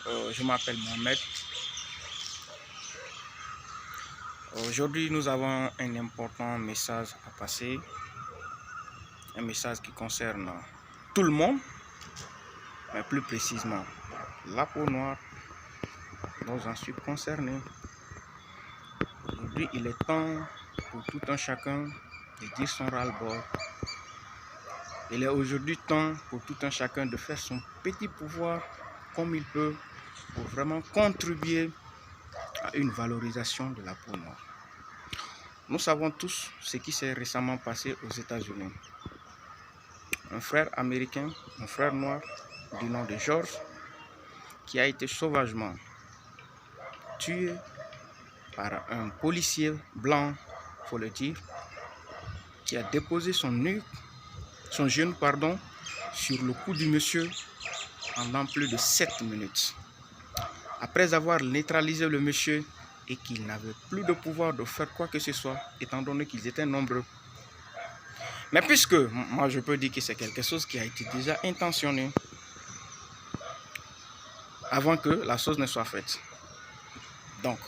Je m'appelle Mohamed. Aujourd'hui, nous avons un important message à passer. Un message qui concerne tout le monde, mais plus précisément la peau noire. Nous en sommes concernés. Aujourd'hui, il est temps pour tout un chacun de dire son ras-le-bol. Il est aujourd'hui temps pour tout un chacun de faire son petit pouvoir comme il peut pour vraiment contribuer à une valorisation de la peau noire. Nous savons tous ce qui s'est récemment passé aux États-Unis. Un frère américain, un frère noir du nom de George, qui a été sauvagement tué par un policier blanc, il faut le dire, qui a déposé son genou sur le cou du monsieur pendant plus de 7 minutes. Après avoir neutralisé le monsieur et qu'il n'avait plus de pouvoir de faire quoi que ce soit, étant donné qu'ils étaient nombreux. Mais puisque, moi je peux dire que c'est quelque chose qui a été déjà intentionné avant que la chose ne soit faite. Donc,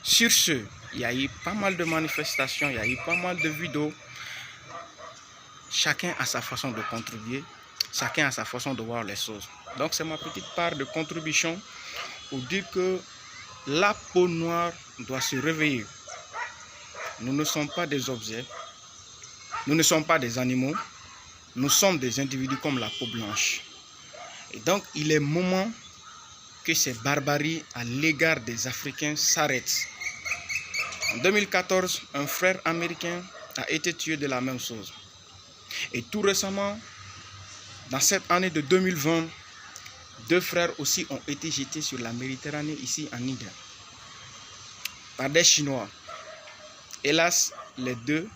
sur ce, il y a eu pas mal de manifestations, il y a eu pas mal de vidéos. Chacun a sa façon de contribuer, chacun a sa façon de voir les choses. Donc c'est ma petite part de contribution pour dire que la peau noire doit se réveiller. Nous ne sommes pas des objets, nous ne sommes pas des animaux, nous sommes des individus comme la peau blanche. Et donc il est moment que ces barbaries à l'égard des Africains s'arrêtent. En 2014, un frère américain a été tué de la même chose. Et tout récemment, dans cette année de 2020, 2 frères aussi ont été jetés sur la Méditerranée ici en Niger par des Chinois. Hélas, les 2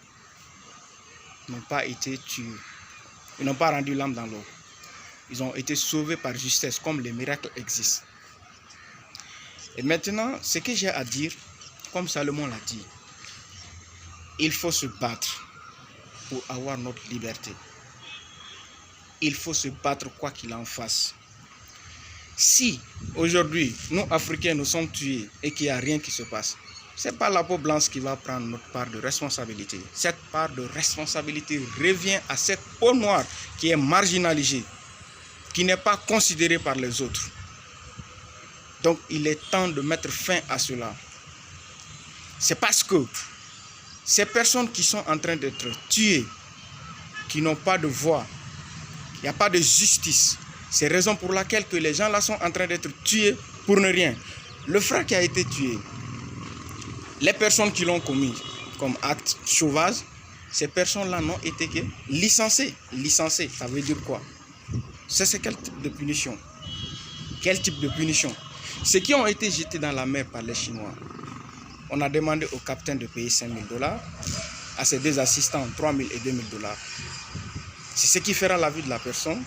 n'ont pas été tués. Ils n'ont pas rendu l'âme dans l'eau. Ils ont été sauvés par justesse, comme les miracles existent. Et maintenant, ce que j'ai à dire, comme Salomon l'a dit, il faut se battre pour avoir notre liberté. Il faut se battre quoi qu'il en fasse. Si aujourd'hui, nous Africains nous sommes tués et qu'il n'y a rien qui se passe, ce n'est pas la peau blanche qui va prendre notre part de responsabilité. Cette part de responsabilité revient à cette peau noire qui est marginalisée, qui n'est pas considérée par les autres. Donc il est temps de mettre fin à cela. C'est parce que ces personnes qui sont en train d'être tuées, qui n'ont pas de voix, il n'y a pas de justice. C'est la raison pour laquelle que les gens là sont en train d'être tués pour ne rien. Le frère qui a été tué, les personnes qui l'ont commis comme acte sauvage, ces personnes-là n'ont été que licenciées. Licenciées, ça veut dire quoi? C'est quel type de punition? Quel type de punition? Ceux qui ont été jetés dans la mer par les Chinois, on a demandé au capitaine de payer 5 000 $, à ses 2 assistants 3 000 et 2 000 $. C'est ce qui fera la vie de la personne.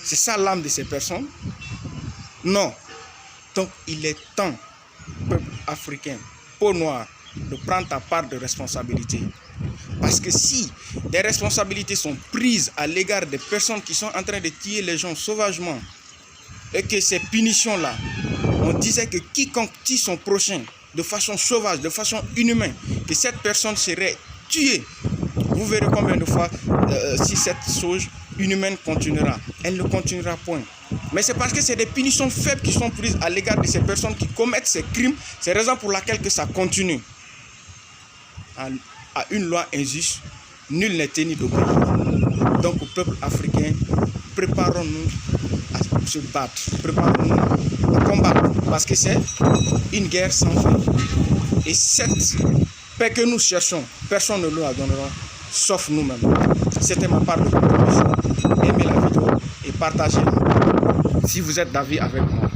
C'est ça l'âme de ces personnes? Non. Donc il est temps, peuple africain, peau noire, de prendre ta part de responsabilité. Parce que si des responsabilités sont prises à l'égard des personnes qui sont en train de tuer les gens sauvagement, et que ces punitions-là, on disait que quiconque tue son prochain de façon sauvage, de façon inhumaine, que cette personne serait tuée. Vous verrez combien de fois, si cette chose inhumaine continuera, elle ne continuera point. Mais c'est parce que c'est des punitions faibles qui sont prises à l'égard de ces personnes qui commettent ces crimes. C'est la raison pour laquelle que ça continue. À une loi injuste, nul n'est tenu d'obéir. Donc, au peuple africain, préparons-nous à se battre, préparons-nous à combattre, parce que c'est une guerre sans fin. Et cette paix que nous cherchons, personne ne nous la donnera, sauf nous-mêmes. C'était ma part de contribution. Aimez la vidéo et partagez-la si vous êtes d'avis avec moi.